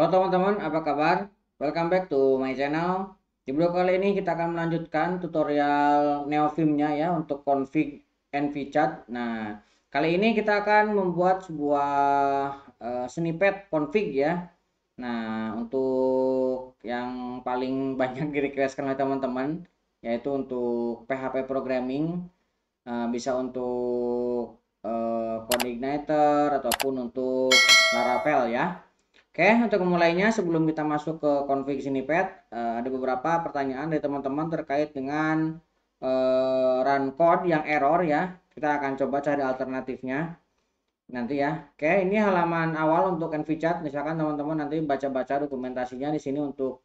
Halo teman-teman, apa kabar? Welcome back to my channel. Di video kali ini kita akan melanjutkan tutorial Neofim-nya ya untuk config and vchat. Nah, kali ini kita akan membuat sebuah snippet config ya. Nah, untuk yang paling banyak di requestkan oleh teman-teman yaitu untuk PHP programming, bisa untuk Codeigniter ataupun untuk Laravel ya. Oke, untuk memulainya sebelum kita masuk ke config snippet, ada beberapa pertanyaan dari teman-teman terkait dengan run code yang error ya. Kita akan coba cari alternatifnya nanti ya. Oke, ini halaman awal untuk nvchat. Misalkan teman-teman nanti baca-baca dokumentasinya di sini untuk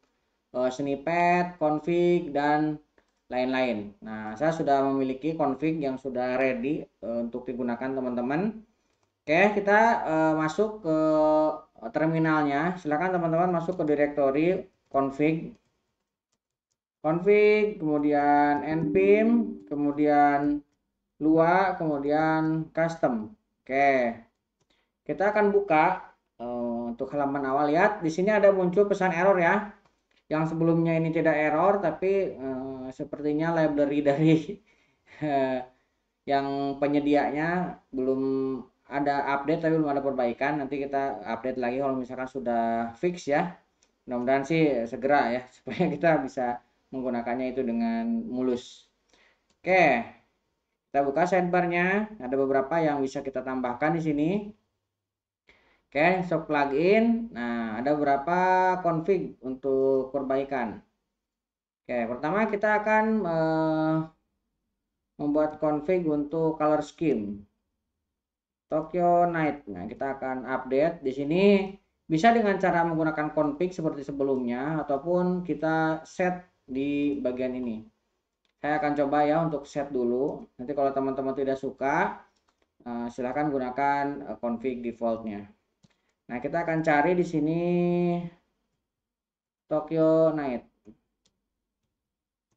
snippet, config dan lain-lain. Nah, saya sudah memiliki config yang sudah ready untuk digunakan teman-teman. Oke, kita masuk ke terminalnya. Silakan teman-teman masuk ke direktori config, kemudian npm, kemudian lua, kemudian custom. Oke, kita akan buka untuk halaman awal. Lihat, di sini ada muncul pesan error ya. Yang sebelumnya ini tidak error, tapi sepertinya library dari yang penyedianya belum ada update, tapi belum ada perbaikan. Nanti kita update lagi kalau misalkan sudah fix ya. Mudah-mudahan sih segera ya supaya kita bisa menggunakannya itu dengan mulus. Oke, kita buka sidebarnya. Ada beberapa yang bisa kita tambahkan di sini. Oke, show plugin. Nah, ada beberapa config untuk perbaikan. Oke, pertama kita akan membuat config untuk color scheme. Tokyo Night. Nah, kita akan update di sini bisa dengan cara menggunakan config seperti sebelumnya ataupun kita set di bagian ini. Saya akan coba ya untuk set dulu. Nanti kalau teman-teman tidak suka, silahkan gunakan config defaultnya. Nah, kita akan cari di sini Tokyo Night.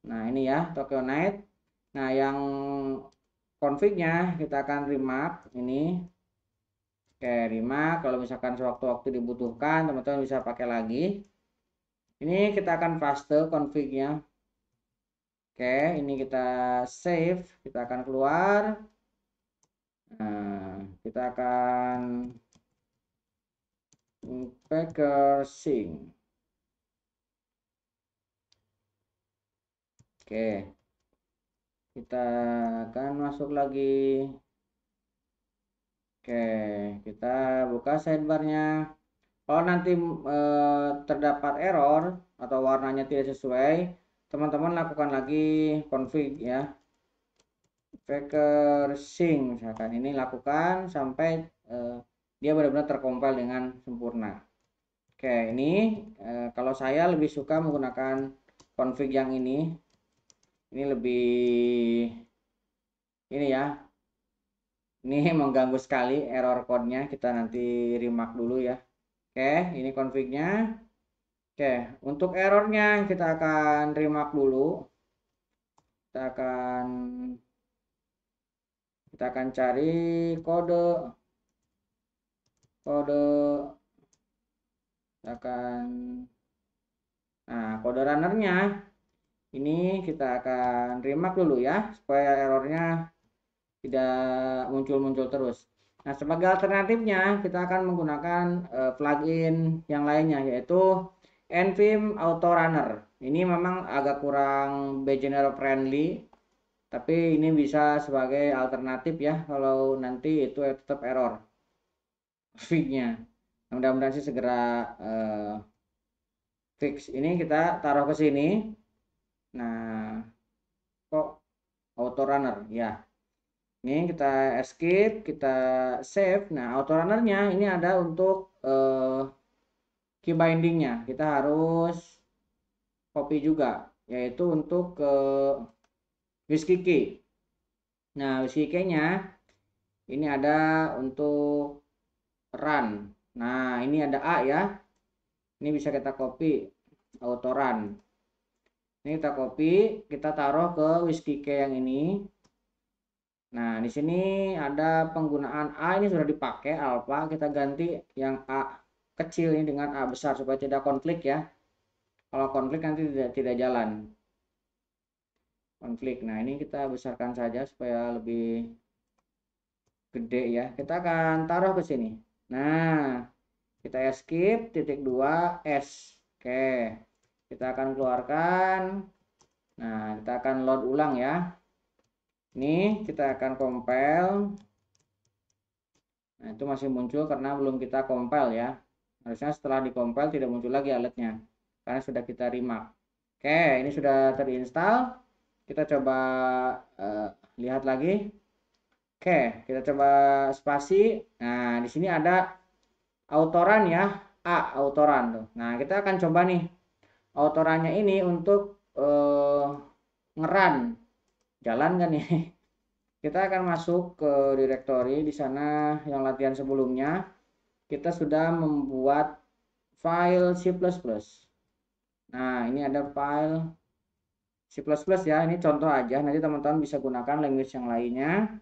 Nah, ini ya Tokyo Night. Nah, yang confignya kita akan remark ini. Oke, remark kalau misalkan sewaktu-waktu dibutuhkan teman-teman bisa pakai lagi. Ini kita akan paste config-nya. Oke, ini kita save, kita akan keluar. Nah, kita akan packer sync. Oke, kita akan masuk lagi. Oke, kita buka sidebarnya. Kalau nanti terdapat error atau warnanya tidak sesuai, teman-teman lakukan lagi config ya. Packer sync misalkan ini lakukan sampai dia benar-benar terkompil dengan sempurna. Oke, ini kalau saya lebih suka menggunakan config yang ini. Ini lebih ini ya. Ini mengganggu sekali error code-nya. Kita nanti remark dulu ya. Oke, ini config-nya. Oke, untuk errornya kita akan remark dulu. Kita akan cari kode kode akan kode runnernya ini kita akan remark dulu ya supaya errornya tidak muncul-muncul terus. Nah, sebagai alternatifnya kita akan menggunakan plugin yang lainnya yaitu nvim auto runner. Ini memang agak kurang beginner friendly, tapi ini bisa sebagai alternatif ya kalau nanti itu tetap error fix-nya. Mudah-mudahan sih segera fix. Ini kita taruh ke sini. Nah, kok auto runner ya. Ini kita escape, kita save. Nah, auto runnernya ini ada untuk key bindingnya. Kita harus copy juga, yaitu untuk ke whiskey key. Nah, whiskey key-nya ini ada untuk run. Nah, ini ada A ya. Ini bisa kita copy auto run. Ini kita copy, kita taruh ke whiskey key yang ini. Nah, di sini ada penggunaan A ini sudah dipakai alpha, kita ganti yang A. kecil ini dengan A besar supaya tidak konflik ya. Kalau konflik nanti tidak jalan. Konflik. Nah, ini kita besarkan saja supaya lebih gede ya. Kita akan taruh ke sini. Nah, kita escape titik 2 S. Oke. Kita akan keluarkan. Nah, kita akan load ulang ya. Ini kita akan compile. Nah, itu masih muncul karena belum kita compile ya. Harusnya setelah di compile tidak muncul lagi alertnya karena sudah kita remark. Oke, ini sudah terinstall. Kita coba lihat lagi. Oke, kita coba spasi. Nah, di sini ada autoran ya, autoran tuh. Nah, kita akan coba nih autorannya ini untuk ngeran. Jalan kan nih. Kita akan masuk ke directory di sana yang latihan sebelumnya. Kita sudah membuat file C++. Nah, ini ada file C++ ya. Ini contoh aja. Nanti teman-teman bisa gunakan language yang lainnya.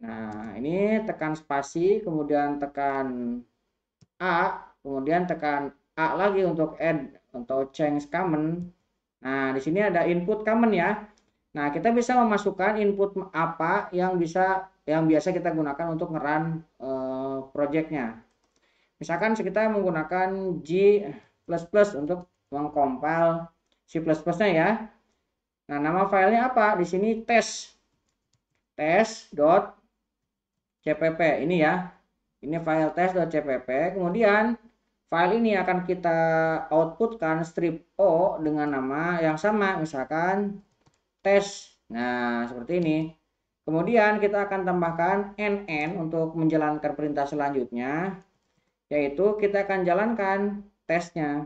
Nah, ini tekan spasi, kemudian tekan A, kemudian tekan A lagi untuk add atau change command. Nah, di sini ada input command ya. Nah, kita bisa memasukkan input apa yang biasa kita gunakan untuk ngeran projectnya. Misalkan kita menggunakan G++ untuk mengcompile C++-nya ya. Nah, nama filenya apa? Di sini test.cpp ini ya. Ini file test.cpp. Kemudian file ini akan kita outputkan strip O dengan nama yang sama, misalkan tes. Nah, seperti ini. Kemudian kita akan tambahkan nn untuk menjalankan perintah selanjutnya, yaitu kita akan jalankan tesnya.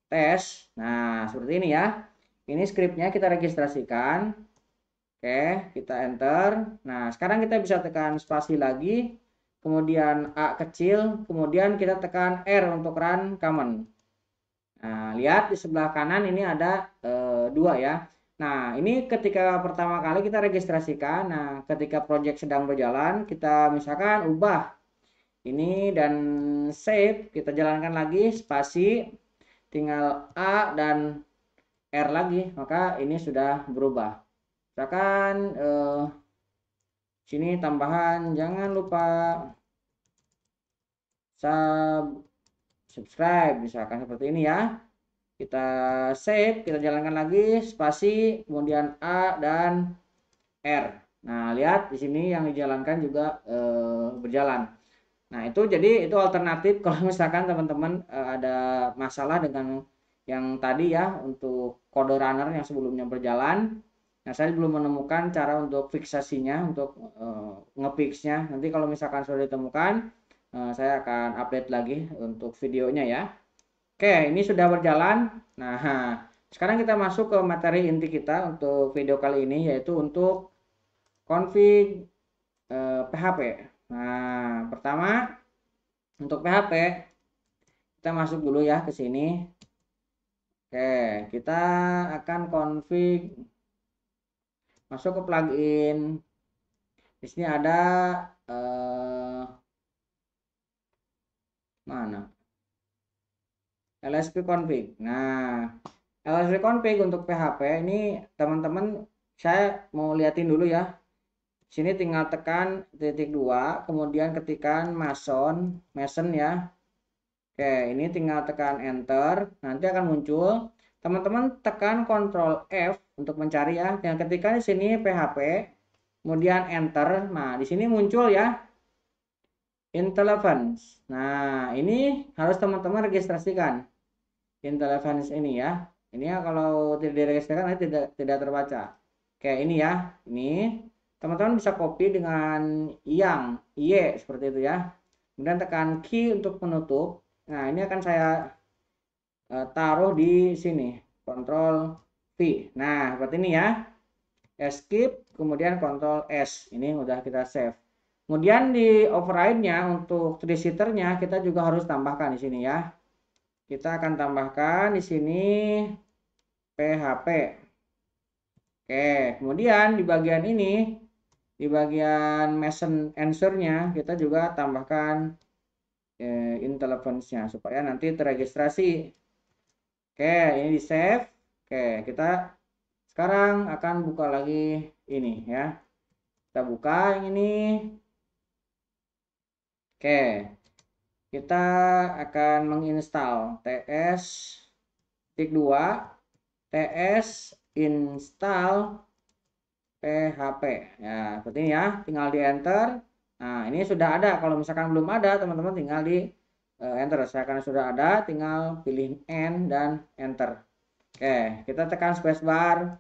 Tes. Nah, seperti ini ya. Ini skripnya kita registrasikan. Oke, kita enter. Nah, sekarang kita bisa tekan spasi lagi, kemudian A kecil, kemudian kita tekan R untuk run command. Nah, lihat di sebelah kanan ini ada dua ya. Nah, ini ketika pertama kali kita registrasikan. Nah, ketika project sedang berjalan, kita misalkan ubah ini dan save, kita jalankan lagi spasi, tinggal A dan R lagi, maka ini sudah berubah. Misalkan sini tambahan, jangan lupa subscribe, misalkan seperti ini ya. Kita save, kita jalankan lagi spasi, kemudian A dan R. Nah, lihat di sini yang dijalankan juga berjalan. Nah, itu alternatif kalau misalkan teman-teman ada masalah dengan yang tadi ya, untuk kode runner yang sebelumnya berjalan. Nah, saya belum menemukan cara untuk fiksasinya, untuk ngefixnya. Nanti kalau misalkan sudah ditemukan, saya akan update lagi untuk videonya ya. Oke, ini sudah berjalan. Nah, sekarang kita masuk ke materi inti kita untuk video kali ini, yaitu untuk config PHP. Nah, pertama untuk PHP kita masuk dulu ya ke sini. Oke, kita akan config, masuk ke plugin. Di sini ada mana? LSP config. Nah, LSP config untuk PHP ini teman-teman, saya mau liatin dulu ya. Sini tinggal tekan titik 2, kemudian ketikkan mason ya. Oke, ini tinggal tekan enter, nanti akan muncul. Teman-teman tekan Ctrl F untuk mencari ya. Yang ketika di sini PHP, kemudian enter. Nah, di sini muncul ya Intelevance. Nah, ini harus teman-teman registrasikan Intelevance ini ya. Ini ya, kalau tidak diregistrasikan nanti tidak terbaca. Oke, ini ya. Ini teman-teman bisa copy dengan yang Y seperti itu ya. Kemudian tekan key untuk menutup. Nah, ini akan saya taruh di sini, Ctrl V. Nah, seperti ini ya. Escape, kemudian Ctrl S. Ini udah kita save. Kemudian di override-nya untuk tree-sitternya kita juga harus tambahkan di sini ya. Kita akan tambahkan di sini PHP. Oke, kemudian di bagian ini, di bagian Mason answer-nya kita juga tambahkan intelligence-nya supaya nanti terregistrasi. Oke, ini di save. Oke, kita sekarang akan buka lagi ini ya. Kita buka yang ini. Oke, kita akan menginstal ts-2 ts install PHP ya, seperti ini ya, tinggal di enter. Nah, ini sudah ada. Kalau misalkan belum ada, teman-teman tinggal di enter. Saya karena sudah ada, tinggal pilih N dan enter. Oke, kita tekan spacebar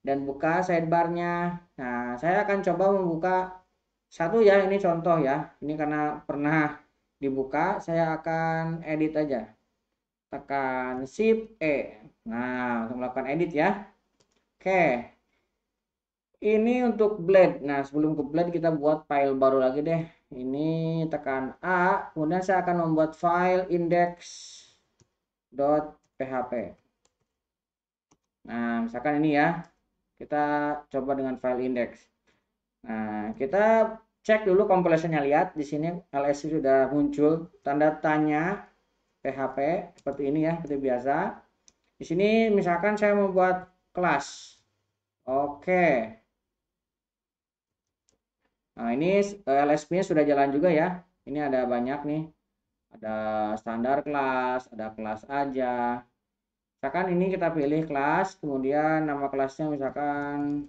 dan buka sidebarnya. Nah, saya akan coba membuka satu ya, ini contoh ya. Ini karena pernah dibuka, saya akan edit aja. Tekan Shift E. Nah, untuk melakukan edit ya. Oke, ini untuk blade. Nah, sebelum ke blade kita buat file baru lagi deh. Ini tekan A, kemudian saya akan membuat file index.php. Nah, misalkan ini ya. Kita coba dengan file index. Nah, kita cek dulu compilation-nya, lihat di sini LS sudah muncul tanda tanya PHP seperti ini ya, seperti biasa. Di sini misalkan saya membuat kelas. Oke. Nah, ini LSP-nya sudah jalan juga ya. Ini ada banyak nih. Ada standar kelas, ada kelas aja. Misalkan ini kita pilih kelas, kemudian nama kelasnya misalkan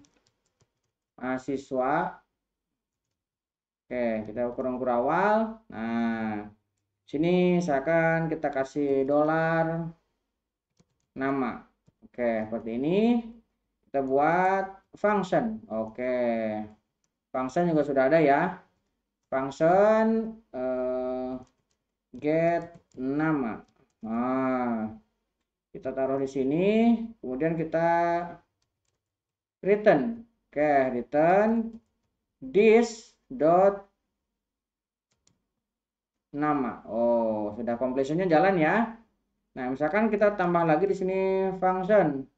mahasiswa. Oke, kita ukur awal. Nah, sini misalkan kita kasih dolar nama. Oke, seperti ini. Kita buat function. Oke. Function juga sudah ada ya. Function get nama. Nah, kita taruh di sini, kemudian kita return. Oke, return this dot nama. Oh, sudah completionnya jalan ya. Nah, misalkan kita tambah lagi di sini function.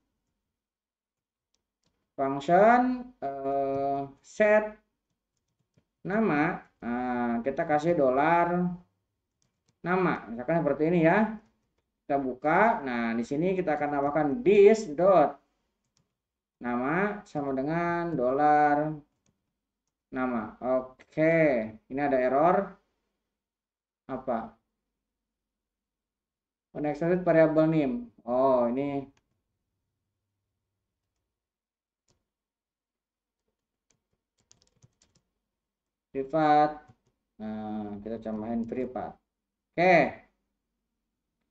Function set nama. Nah, kita kasih dolar nama. Misalkan seperti ini ya. Kita buka. Nah, di sini kita akan tambahkan this dot nama sama dengan dolar nama. Oke, ini ada error apa? Unexpected variable name. Oh, ini privat. Nah, kita tambahin privat. Oke,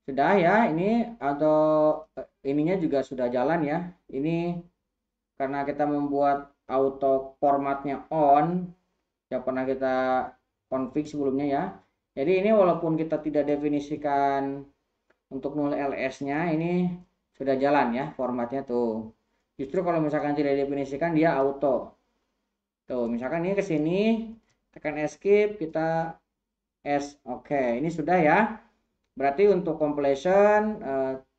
sudah ya. Ini atau ininya juga sudah jalan ya. Ini karena kita membuat auto formatnya on, yang pernah kita config sebelumnya ya. Jadi ini walaupun kita tidak definisikan untuk null ls-nya, ini sudah jalan ya formatnya tuh. Justru kalau misalkan tidak definisikan dia auto. Tuh, misalkan ini ke sini, tekan escape, kita S. Oke, ini sudah ya. Berarti untuk completion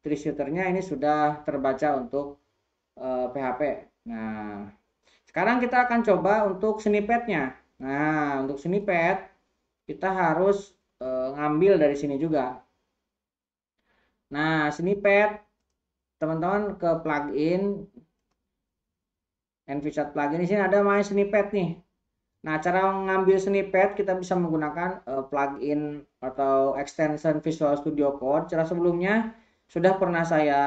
tree shooter-nya ini sudah terbaca untuk PHP. Nah, sekarang kita akan coba untuk snippet-nya. Nah, untuk snippet kita harus ngambil dari sini juga. Nah, snippet teman-teman ke plugin NVChat plugin, di sini ada my snippet nih. Nah, cara mengambil snippet kita bisa menggunakan plugin atau extension Visual Studio Code. Cara sebelumnya sudah pernah saya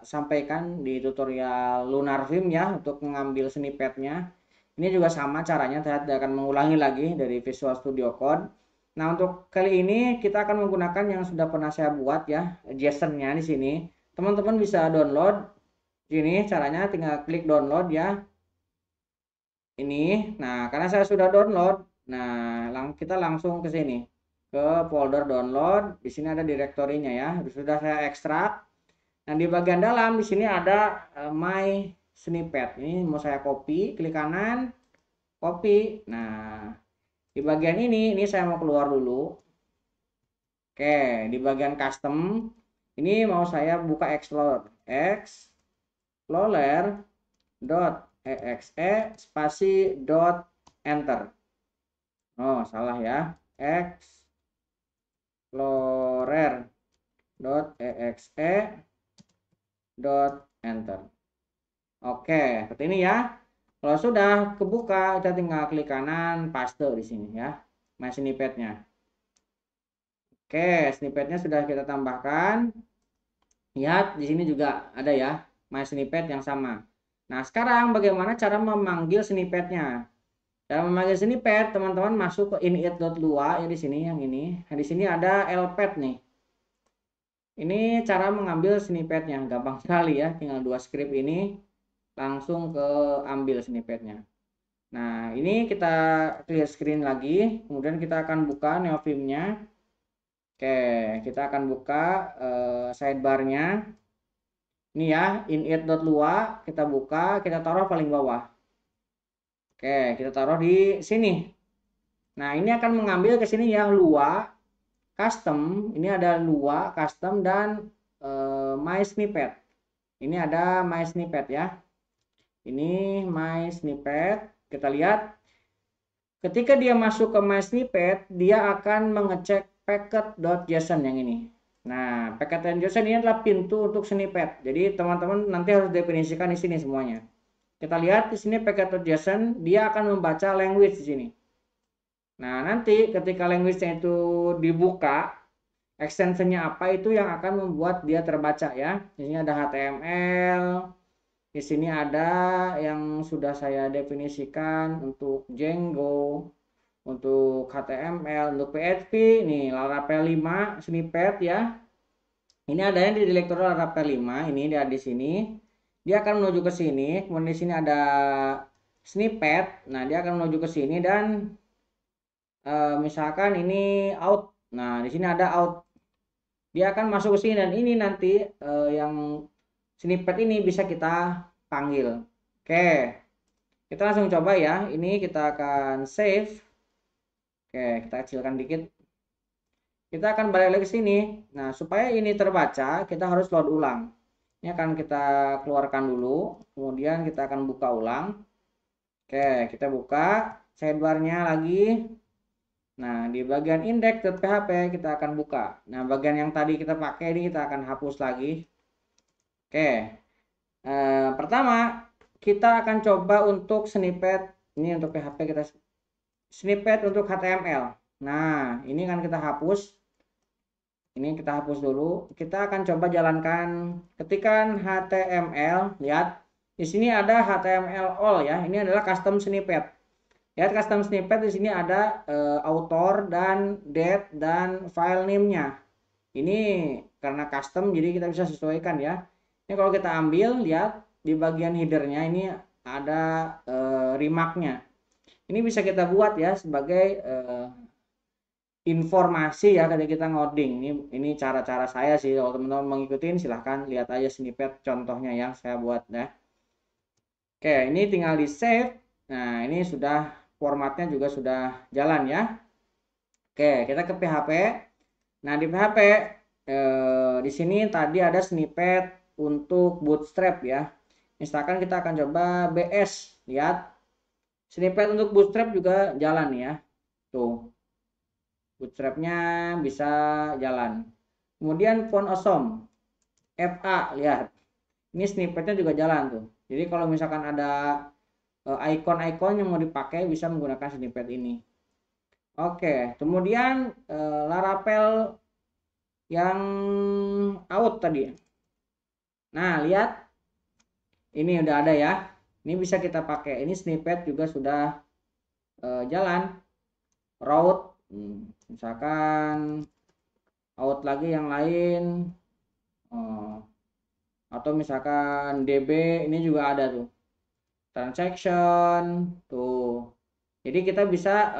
sampaikan di tutorial Lunar Film ya untuk mengambil snippetnya. Ini juga sama caranya, saya tidak akan mengulangi lagi dari Visual Studio Code. Nah, untuk kali ini kita akan menggunakan yang sudah pernah saya buat ya, JSON-nya di sini. Teman-teman bisa download. Ini caranya tinggal klik download ya. Ini, nah karena saya sudah download, nah kita langsung ke sini ke folder download. Di sini ada direktorinya ya, sudah saya ekstrak. Nah di bagian dalam di sini ada my snippet. Ini mau saya copy, klik kanan, copy. Nah di bagian ini saya mau keluar dulu. Oke, di bagian custom ini mau saya buka explorer dot exe spasi dot enter. Oh salah ya, explorer.exe dot enter. Oke, seperti ini ya. Kalau sudah kebuka, kita tinggal klik kanan, paste di sini ya, my snippet-nya. Oke, snippet-nya sudah kita tambahkan. Lihat di sini juga ada ya, my snippet yang sama. Nah, sekarang bagaimana cara memanggil snippet-nya? Cara memanggil snippet, teman-teman masuk ke init.lua ya di sini yang ini. Nah, di sini ada lpad nih. Ini cara mengambil snippetnya, gampang sekali ya. Tinggal 2 script ini langsung ke ambil snippetnya. Nah, ini kita clear screen lagi, kemudian kita akan buka neofilmnya. Oke, kita akan buka sidebarnya. Ini ya, init.lua, kita buka, kita taruh paling bawah. Oke, kita taruh di sini. Nah, ini akan mengambil ke sini ya, Lua custom. Ini ada Lua custom dan my snippet. Ini ada my snippet ya. Ini my snippet. Kita lihat ketika dia masuk ke my snippet, dia akan mengecek packet.json yang ini. Nah, packet.json ini adalah pintu untuk snippet. Jadi teman-teman nanti harus definisikan di sini semuanya. Kita lihat di sini packet.json, dia akan membaca language di sini. Nah, nanti ketika language-nya itu dibuka, extension-nya apa itu yang akan membuat dia terbaca ya. Di sini ada HTML, di sini ada yang sudah saya definisikan untuk Django, untuk HTML, untuk PHP, nih Laravel 5 snippet ya. Ini ada yang di direktur Laravel 5, ini dia di sini. Dia akan menuju ke sini, kemudian di sini ada snippet. Nah, dia akan menuju ke sini dan misalkan ini out. Nah, di sini ada out. Dia akan masuk ke sini dan ini nanti yang snippet ini bisa kita panggil. Oke. Kita langsung coba ya. Ini kita akan save. Oke, kita kecilkan dikit. Kita akan balik lagi ke sini. Nah, supaya ini terbaca, kita harus load ulang. Ini akan kita keluarkan dulu, kemudian kita akan buka ulang. Oke, kita buka sidebar-nya lagi. Nah, di bagian index.php kita akan buka. Nah, bagian yang tadi kita pakai ini kita akan hapus lagi. Oke. Pertama, kita akan coba untuk snippet. Ini untuk PHP kita snippet untuk HTML. Nah, ini kan kita hapus. Ini kita hapus dulu. Kita akan coba jalankan ketikan HTML. Lihat, di sini ada HTML all ya. Ini adalah custom snippet. Lihat custom snippet di sini ada author dan date dan file name-nya. Ini karena custom jadi kita bisa sesuaikan ya. Ini kalau kita ambil, lihat di bagian header-nya ini ada remark-nya. Ini bisa kita buat ya sebagai informasi ya ketika kita ngoding. Ini cara-cara saya sih. Kalau teman-teman mengikuti silahkan lihat aja snippet contohnya yang saya buat ya. Oke, ini tinggal di save. Nah, ini sudah formatnya juga sudah jalan ya. Oke, kita ke PHP. Nah, di PHP di sini tadi ada snippet untuk bootstrap ya. Misalkan kita akan coba BS. Lihat. Snippet untuk bootstrap juga jalan ya. Tuh. Bootstrapnya bisa jalan. Kemudian font awesome. FA, lihat. Ini snippetnya juga jalan tuh. Jadi kalau misalkan ada icon-icon yang mau dipakai bisa menggunakan snippet ini. Oke, kemudian Laravel yang out tadi. Nah, lihat. Ini udah ada ya. Ini bisa kita pakai. Ini snippet juga sudah jalan. Route, misalkan out lagi yang lain. Atau misalkan DB, ini juga ada tuh. Transaction, tuh. Jadi kita bisa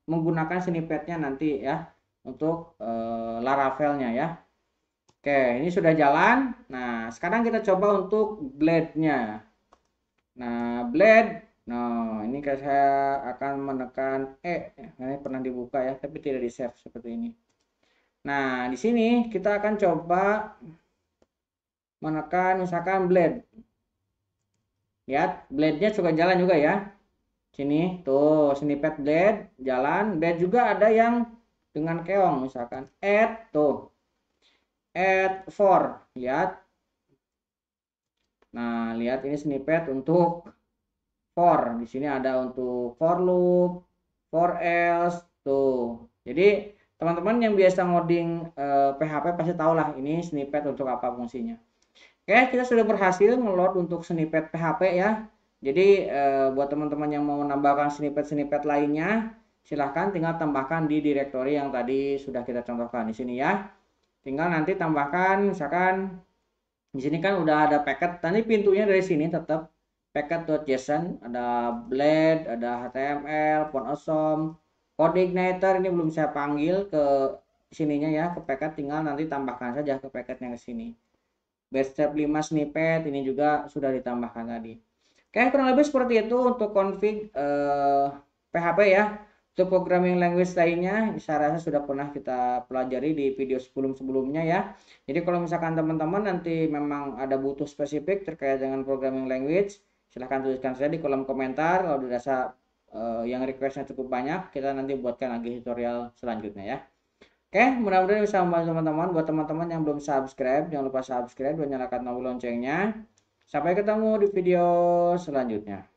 menggunakan snippetnya nanti ya. Untuk Laravelnya ya. Oke, ini sudah jalan. Nah, sekarang kita coba untuk blade-nya. Nah, blade. Nah, ini saya akan menekan ini pernah dibuka ya, tapi tidak di-save seperti ini. Nah, di sini kita akan coba menekan misalkan blade. Lihat, blade-nya juga jalan juga ya. Sini, tuh snippet blade jalan. Blade juga ada yang dengan keong, misalkan add tuh, add for, lihat. Nah, lihat ini snippet untuk for. Di sini ada untuk for loop, for else tuh. Jadi teman-teman yang biasa ngoding PHP pasti tahu lah ini snippet untuk apa fungsinya. Oke, kita sudah berhasil ngeload untuk snippet PHP ya. Jadi buat teman-teman yang mau menambahkan snippet-snippet lainnya, silahkan tinggal tambahkan di directory yang tadi sudah kita contohkan di sini ya. Tinggal nanti tambahkan, misalkan di sini kan udah ada packet. Tadi pintunya dari sini tetap packet.json, ada blade, ada HTML, font awesome, code igniter ini belum saya panggil ke sininya ya, ke packet, tinggal nanti tambahkan saja ke packetnya ke sini. Base step 5 snippet ini juga sudah ditambahkan tadi. Oke, kurang lebih seperti itu untuk config PHP ya. Untuk programming language lainnya, saya rasa sudah pernah kita pelajari di video sebelum-sebelumnya ya. Jadi kalau misalkan teman-teman nanti memang ada butuh spesifik terkait dengan programming language, silahkan tuliskan saja di kolom komentar. Kalau dirasa yang requestnya cukup banyak, kita nanti buatkan lagi tutorial selanjutnya ya. Oke, mudah-mudahan bisa membantu teman-teman. Buat teman-teman yang belum subscribe, jangan lupa subscribe dan nyalakan tombol loncengnya. Sampai ketemu di video selanjutnya.